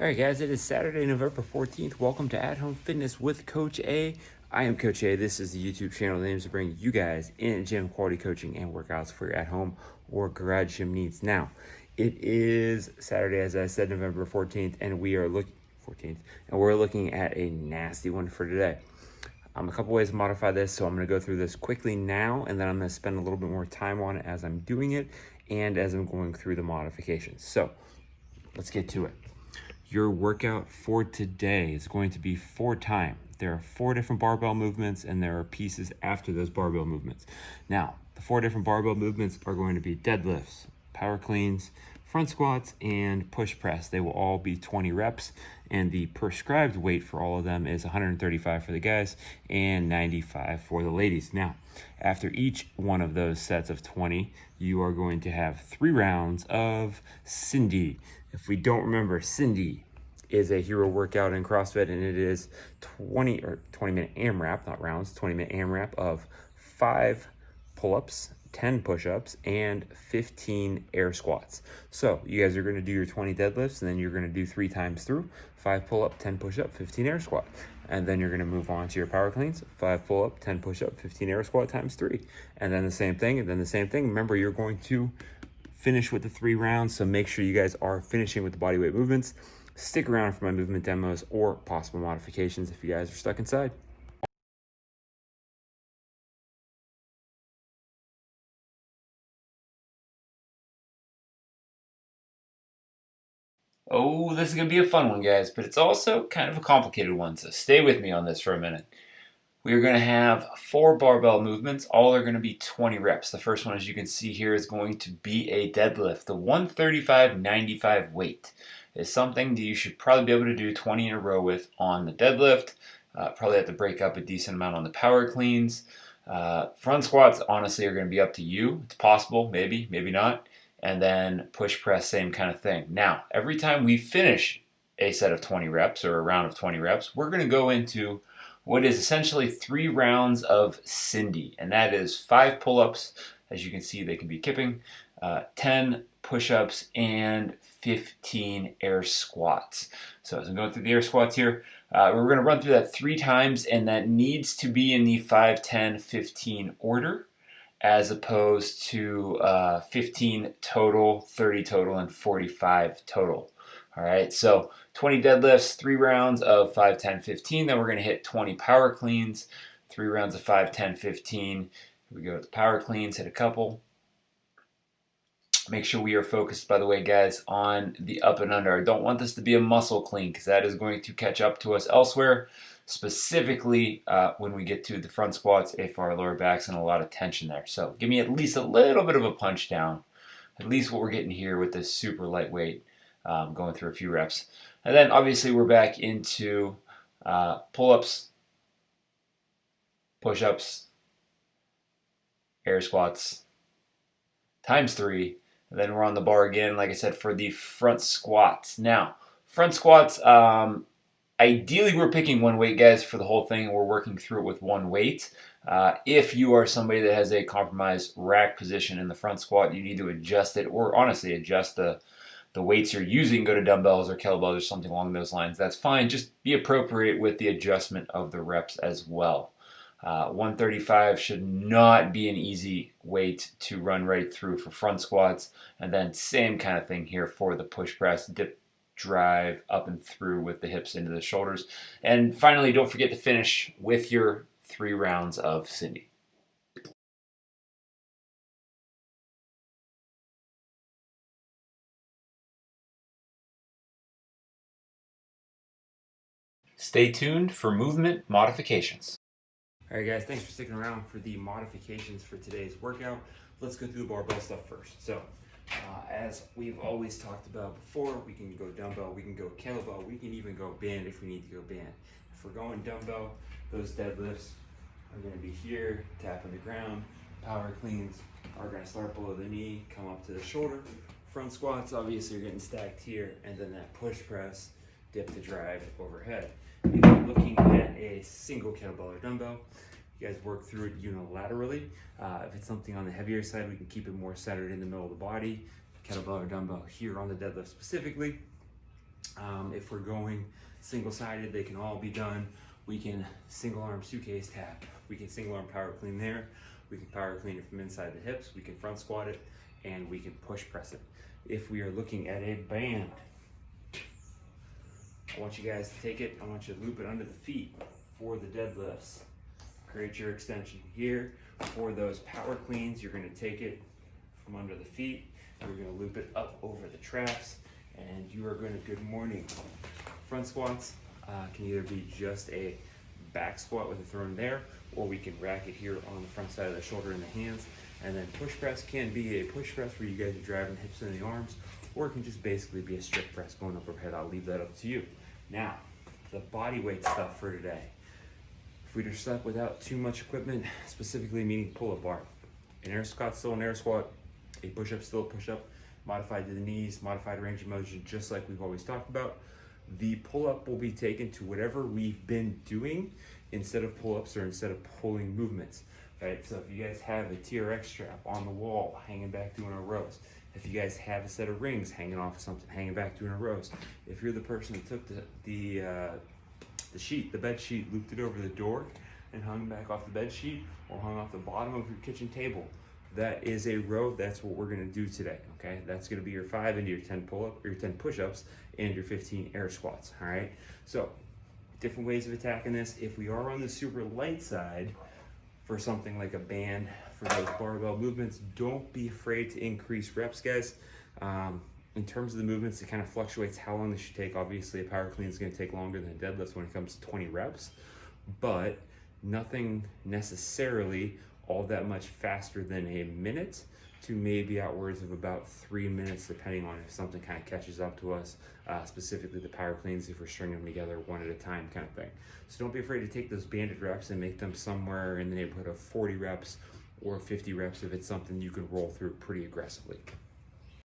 All right, guys, it is Saturday, November 14th. Welcome to At Home Fitness with Coach A. I am Coach A. This is the YouTube channel that aims to bring you guys in gym quality coaching and workouts for your at home or garage gym needs. Now, it is Saturday, as I said, November 14th, and we're looking at a nasty one for today. A couple ways to modify this, so I'm going to go through this quickly now, and then I'm going to spend a little bit more time on it as I'm doing it and as I'm going through the modifications. So let's get to it. Your workout for today is going to be 4 time. There are 4 different barbell movements, and there are pieces after those barbell movements. Now, the 4 different barbell movements are going to be deadlifts, power cleans, front squats, and push press. They will all be 20 reps, and the prescribed weight for all of them is 135 for the guys and 95 for the ladies. Now, after each one of those sets of 20, you are going to have 3 rounds of Cindy. If we don't remember, Cindy is a hero workout in CrossFit, and it is 20-minute AMRAP, not rounds, 20-minute AMRAP of 5 pull-ups, 10 push-ups, and 15 air squats. So you guys are going to do your 20 deadlifts, and then you're going to do 3 times through, 5 pull-up, 10 push-up, 15 air squat. And then you're going to move on to your power cleans, 5 pull-up, 10 push-up, 15 air squat times 3. And then the same thing, and then the same thing. Remember, you're going to finish with the 3 rounds, so make sure you guys are finishing with the bodyweight movements. Stick around for my movement demos or possible modifications if you guys are stuck inside. Oh, this is going to be a fun one, guys, but it's also kind of a complicated one, so stay with me on this for a minute. We're going to have 4 barbell movements. All are going to be 20 reps. The first one, as you can see here, is going to be a deadlift. The 135-95 weight is something that you should probably be able to do 20 in a row with on the deadlift. Probably have to break up a decent amount on the power cleans. Front squats, honestly, are going to be up to you. It's possible, maybe, maybe not. And then push press, same kind of thing. Now, every time we finish a set of 20 reps or a round of 20 reps, we're going to go into what is essentially 3 rounds of Cindy, and that is 5 pull-ups. As you can see, they can be kipping, 10 push-ups, and 15 air squats. So as I'm going through the air squats here, we're going to run through that 3 times, and that needs to be in the 5, 10, 15 order, as opposed to 15 total, 30 total, and 45 total. All right, so 20 deadlifts, 3 rounds of 5, 10, 15. Then we're going to hit 20 power cleans, 3 rounds of 5, 10, 15. Here we go with the power cleans, hit a couple. Make sure we are focused, by the way, guys, on the up and under. I don't want this to be a muscle clean because that is going to catch up to us elsewhere, specifically when we get to the front squats, if our lower back's in a lot of tension there. So give me at least a little bit of a punch down, at least what we're getting here with this super lightweight. Going through a few reps. And then obviously we're back into pull-ups, push-ups, air squats, times 3. And then we're on the bar again, like I said, for the front squats. Now, front squats, ideally we're picking one weight, guys, for the whole thing, and we're working through it with one weight. If you are somebody that has a compromised rack position in the front squat, you need to adjust it, or honestly adjust the weights you're using. Go to dumbbells or kettlebells or something along those lines. That's fine. Just be appropriate with the adjustment of the reps as well. 135 should not be an easy weight to run right through for front squats. And then same kind of thing here for the push press, dip, drive up and through with the hips into the shoulders. And finally, don't forget to finish with your 3 rounds of Cindy. Stay tuned for movement modifications. All right, guys, thanks for sticking around for the modifications for today's workout. Let's go through the barbell stuff first. So, as we've always talked about before, we can go dumbbell, we can go kettlebell, we can even go band if we need to go band. If we're going dumbbell, those deadlifts are going to be here, tap on the ground. Power cleans are going to start below the knee, come up to the shoulder. Front squats, obviously, are getting stacked here, and then that push press, dip to drive overhead. If you're looking at a single kettlebell or dumbbell, you guys work through it unilaterally. If it's something on the heavier side, we can keep it more centered in the middle of the body. Kettlebell or dumbbell here on the deadlift specifically. If we're going single-sided, they can all be done. We can single arm suitcase tap. We can single arm power clean there. We can power clean it from inside the hips. We can front squat it, and we can push press it. If we are looking at a band, I want you guys to take it, I want you to loop it under the feet for the deadlifts. Create your extension here. For those power cleans, you're gonna take it from under the feet, and we're gonna loop it up over the traps, and you are gonna, good morning. Front squats can either be just a back squat with a throwing there, or we can rack it here on the front side of the shoulder and the hands. And then push press can be a push press where you guys are driving the hips and the arms, or it can just basically be a strict press going up overhead. I'll leave that up to you. Now, the body weight stuff for today. If we just stuck without too much equipment, specifically meaning pull-up bar, an air squat still an air squat, a push-up still a push-up, modified to the knees, modified range of motion, just like we've always talked about. The pull-up will be taken to whatever we've been doing instead of pull-ups or instead of pulling movements, right? So if you guys have a TRX strap on the wall, hanging back doing our rows, if you guys have a set of rings hanging off of something, hanging back doing our rows, if you're the person that took the bed sheet, looped it over the door and hung back off the bed sheet or hung off the bottom of your kitchen table, that is a row. That's what we're gonna do today, okay? That's gonna be your 5 into your 10 pull-up, or your 10 push-ups, and your 15 air squats, all right? So, different ways of attacking this. If we are on the super light side, for something like a band, for those barbell movements, don't be afraid to increase reps, guys. In terms of the movements, it kind of fluctuates how long they should take. Obviously, a power clean is gonna take longer than a deadlift when it comes to 20 reps, but nothing necessarily all that much faster than a minute to maybe outwards of about 3 minutes, depending on if something kind of catches up to us, specifically the power cleans, if we're stringing them together one at a time kind of thing. So don't be afraid to take those banded reps and make them somewhere in the neighborhood of 40 reps or 50 reps if it's something you can roll through pretty aggressively.